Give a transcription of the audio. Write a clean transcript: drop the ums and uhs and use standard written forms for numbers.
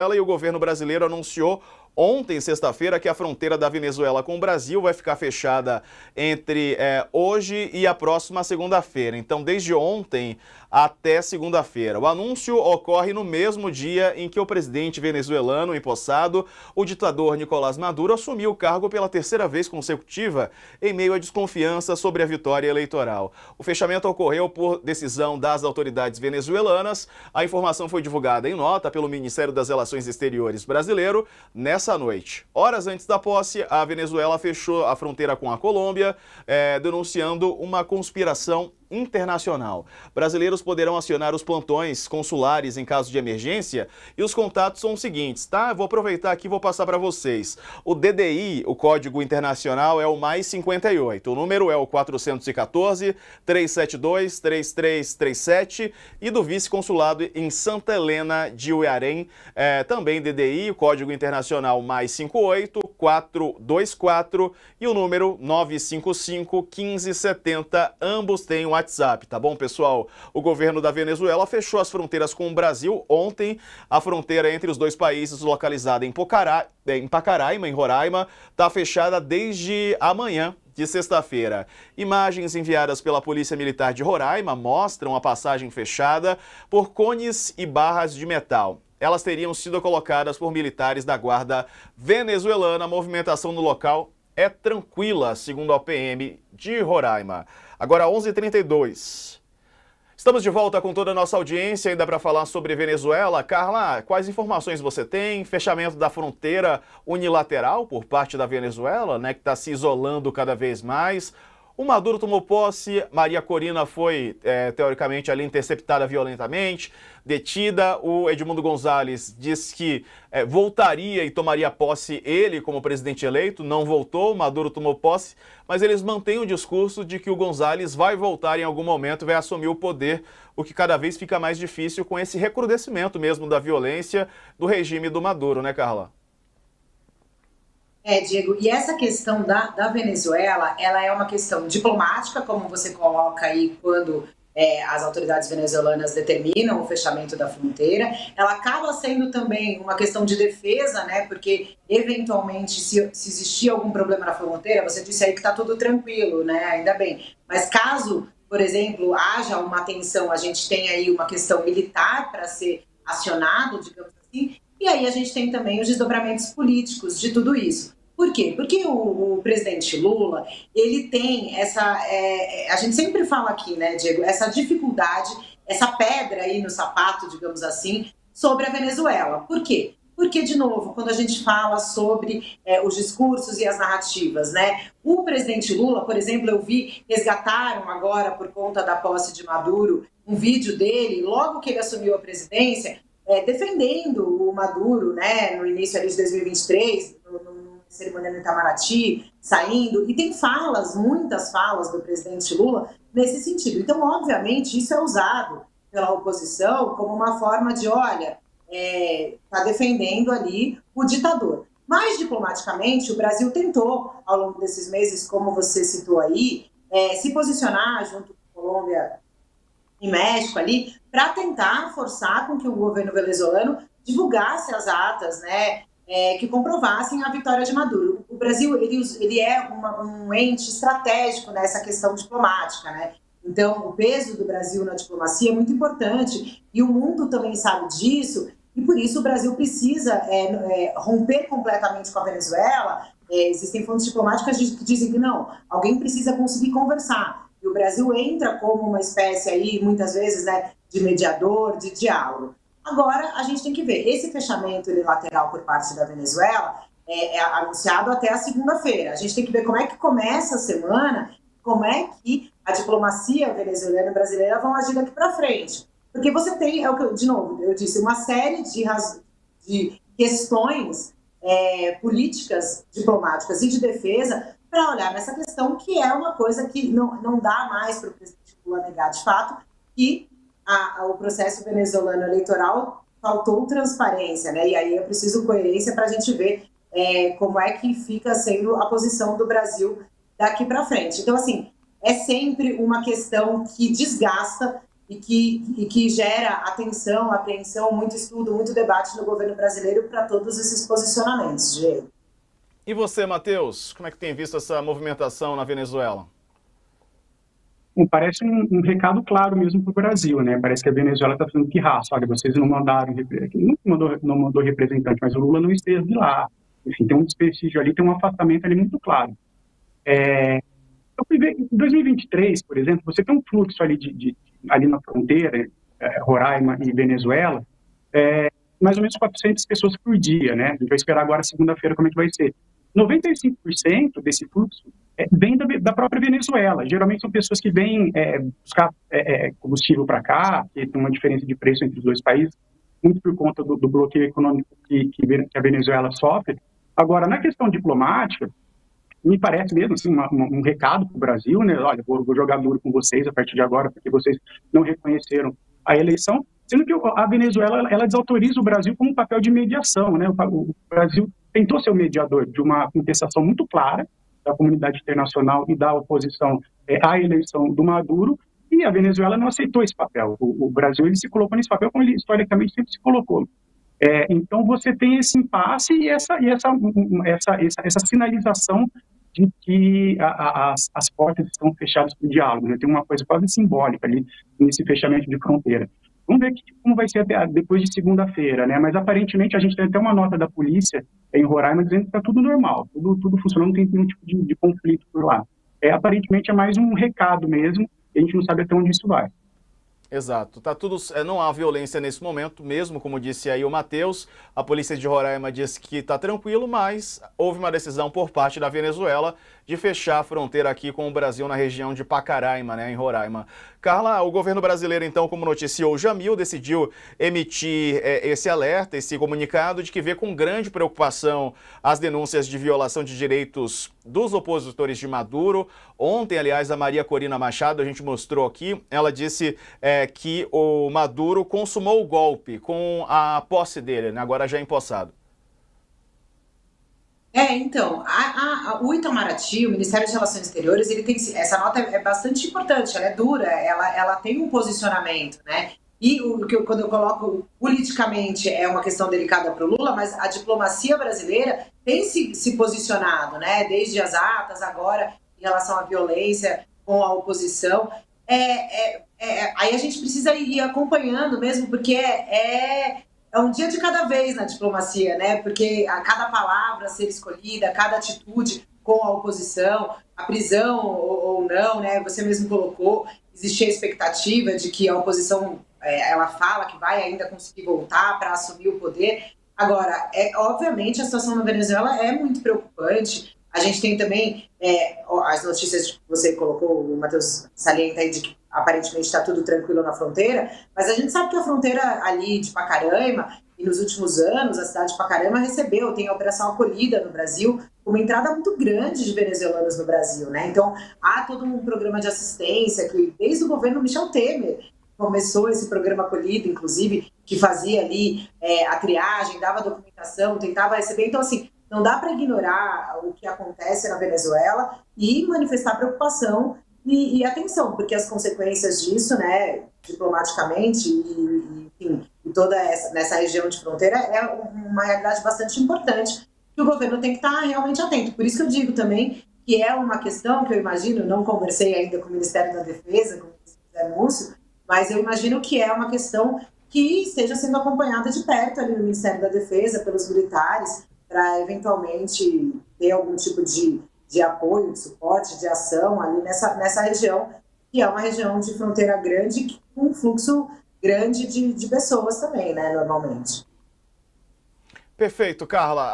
E o governo brasileiro anunciou ontem, sexta-feira, que a fronteira da Venezuela com o Brasil vai ficar fechada entre hoje e a próxima segunda-feira. Então, desde ontem até segunda-feira. O anúncio ocorre no mesmo dia em que o presidente venezuelano empossado, o ditador Nicolás Maduro, assumiu o cargo pela terceira vez consecutiva em meio à desconfiança sobre a vitória eleitoral. O fechamento ocorreu por decisão das autoridades venezuelanas. A informação foi divulgada em nota pelo Ministério das Relações Exteriores brasileiro nessa noite. Horas antes da posse, a Venezuela fechou a fronteira com a Colômbia, denunciando uma conspiração internacional. Brasileiros poderão acionar os plantões consulares em caso de emergência e os contatos são os seguintes, tá? Vou aproveitar aqui e vou passar para vocês. O DDI, o código internacional, é o mais 58. O número é o 414-372-3337 e do vice-consulado em Santa Helena de Uarém, também DDI, o código internacional mais 58-424 e o número 955-1570, ambos têm o WhatsApp, tá bom, pessoal? O governo da Venezuela fechou as fronteiras com o Brasil ontem. A fronteira entre os dois países, localizada em Pacaraima, em Roraima, está fechada desde amanhã de sexta-feira. Imagens enviadas pela Polícia Militar de Roraima mostram a passagem fechada por cones e barras de metal. Elas teriam sido colocadas por militares da Guarda venezuelana. A movimentação no local é tranquila, segundo a PM de Roraima. Agora 11h32. Estamos de volta com toda a nossa audiência, ainda para falar sobre Venezuela. Carla, quais informações você tem? Fechamento da fronteira unilateral por parte da Venezuela, né, que está se isolando cada vez mais. O Maduro tomou posse, Maria Corina foi, teoricamente, ali interceptada violentamente, detida. O Edmundo Gonzalez disse que voltaria e tomaria posse ele como presidente eleito, não voltou, Maduro tomou posse, mas eles mantêm o discurso de que o Gonzalez vai voltar em algum momento, vai assumir o poder, o que cada vez fica mais difícil com esse recrudescimento mesmo da violência do regime do Maduro, né, Carla? Diego, e essa questão da Venezuela, ela é uma questão diplomática, como você coloca aí quando as autoridades venezuelanas determinam o fechamento da fronteira. Ela acaba sendo também uma questão de defesa, né? Porque, eventualmente, se existir algum problema na fronteira, você disse aí que está tudo tranquilo, né? Ainda bem. Mas caso, por exemplo, haja uma tensão, a gente tem aí uma questão militar para ser acionado, digamos assim, e aí a gente tem também os desdobramentos políticos de tudo isso. Por quê? Porque o presidente Lula, ele tem essa, a gente sempre fala aqui, né, Diego, essa dificuldade, essa pedra aí no sapato, digamos assim, sobre a Venezuela. Por quê? Porque, de novo, quando a gente fala sobre os discursos e as narrativas, né? O presidente Lula, por exemplo, eu vi, resgataram agora, por conta da posse de Maduro, um vídeo dele, logo que ele assumiu a presidência, defendendo o Maduro, né, no início ali de 2023, no cerimônia no Itamaraty, saindo, e tem falas, muitas falas do presidente Lula nesse sentido. Então, obviamente, isso é usado pela oposição como uma forma de, olha, tá defendendo ali o ditador. Mas, diplomaticamente, o Brasil tentou, ao longo desses meses, como você citou aí, se posicionar junto com a Colômbia e México ali, para tentar forçar com que o governo venezuelano divulgasse as atas, né, que comprovassem a vitória de Maduro. O Brasil, ele é um ente estratégico nessa questão diplomática, né? Então, o peso do Brasil na diplomacia é muito importante e o mundo também sabe disso, e por isso o Brasil precisa romper completamente com a Venezuela. Existem fontes diplomáticas que dizem que não, alguém precisa conseguir conversar. E o Brasil entra como uma espécie aí, muitas vezes, né, de mediador, de diálogo. Agora, a gente tem que ver, esse fechamento unilateral por parte da Venezuela é anunciado até a segunda-feira. A gente tem que ver como é que começa a semana, como é que a diplomacia venezuelana e brasileira vão agir daqui para frente. Porque você tem, de novo, eu disse, uma série de questões políticas, diplomáticas e de defesa para olhar nessa questão, que é uma coisa que não dá mais para o presidente Lula negar de fato, que o processo venezuelano eleitoral faltou transparência, né? E aí é preciso coerência para a gente ver como é que fica sendo a posição do Brasil daqui para frente. Então, assim, é sempre uma questão que desgasta e que gera atenção, apreensão, muito estudo, muito debate no governo brasileiro para todos esses posicionamentos, Diego. E você, Matheus, como é que tem visto essa movimentação na Venezuela? Parece um recado claro mesmo para o Brasil, né? Parece que a Venezuela está fazendo pirraça. Olha, vocês não mandaram, não mandou representante, mas o Lula não esteve lá. Enfim, tem um desprestígio ali, tem um afastamento ali muito claro. Eu fui ver, em 2023, por exemplo, você tem um fluxo ali, ali na fronteira, Roraima e Venezuela, mais ou menos 400 pessoas por dia, né? A gente vai esperar agora, segunda-feira, como é que vai ser. 95% desse fluxo vem da própria Venezuela. Geralmente são pessoas que vêm buscar combustível para cá, que tem uma diferença de preço entre os dois países, muito por conta do bloqueio econômico que a Venezuela sofre. Agora, na questão diplomática, me parece mesmo assim, um recado para o Brasil, né? Olha, vou jogar duro com vocês a partir de agora, porque vocês não reconheceram a eleição, sendo que a Venezuela ela desautoriza o Brasil com um papel de mediação, né? O Brasil tentou ser o mediador de uma contestação muito clara da comunidade internacional e da oposição à eleição do Maduro, e a Venezuela não aceitou esse papel. O Brasil ele se colocou nesse papel como ele historicamente sempre se colocou. Então você tem esse impasse e essa sinalização de que as portas estão fechadas para o diálogo, né? Tem uma coisa quase simbólica ali nesse fechamento de fronteira. Vamos ver como vai ser até depois de segunda-feira, né? Mas aparentemente a gente tem até uma nota da polícia em Roraima dizendo que está tudo normal, tudo funcionando, não tem nenhum tipo de conflito por lá. Aparentemente é mais um recado mesmo, e a gente não sabe até onde isso vai. Exato, tá tudo, não há violência nesse momento, mesmo como disse aí o Matheus, a polícia de Roraima disse que está tranquilo, mas houve uma decisão por parte da Venezuela de fechar a fronteira aqui com o Brasil na região de Pacaraima, né, em Roraima. Carla, o governo brasileiro então, como noticiou o Jamil, decidiu emitir esse alerta, esse comunicado de que vê com grande preocupação as denúncias de violação de direitos dos opositores de Maduro. Ontem, aliás, a Maria Corina Machado, a gente mostrou aqui, ela disse que o Maduro consumou o golpe com a posse dele, né, agora já empossado. Então, o Itamaraty, o Ministério de Relações Exteriores, ele tem essa nota é bastante importante, ela é dura, ela tem um posicionamento, né? E quando eu coloco politicamente é uma questão delicada para o Lula, mas a diplomacia brasileira tem se posicionado, né? Desde as atas, agora em relação à violência com a oposição. Aí a gente precisa ir acompanhando mesmo, porque é um dia de cada vez na diplomacia, né? Porque a cada palavra a ser escolhida, cada atitude com a oposição, a prisão ou não, né? Você mesmo colocou, existia a expectativa de que a oposição, ela fala que vai ainda conseguir voltar para assumir o poder. Agora, obviamente a situação na Venezuela é muito preocupante. A gente tem também as notícias que você colocou, o Matheus salienta aí, de que aparentemente está tudo tranquilo na fronteira, mas a gente sabe que a fronteira ali de Pacaraima, e nos últimos anos a cidade de Pacaraima tem a Operação Acolhida no Brasil, uma entrada muito grande de venezuelanos no Brasil, né? Então há todo um programa de assistência que desde o governo Michel Temer começou esse programa Acolhida, inclusive, que fazia ali a triagem, dava documentação, tentava receber. Então, assim, não dá para ignorar o que acontece na Venezuela e manifestar preocupação e atenção, porque as consequências disso, né, diplomaticamente enfim, toda nessa região de fronteira é uma realidade bastante importante que o governo tem que estar realmente atento. Por isso que eu digo também que é uma questão que eu imagino, não conversei ainda com o Ministério da Defesa, com o José Múcio, mas eu imagino que é uma questão que esteja sendo acompanhada de perto ali no Ministério da Defesa, pelos militares, para eventualmente ter algum tipo de apoio, de suporte, de ação ali nessa região, que é uma região de fronteira grande, com um fluxo grande de pessoas também, né, normalmente. Perfeito, Carla.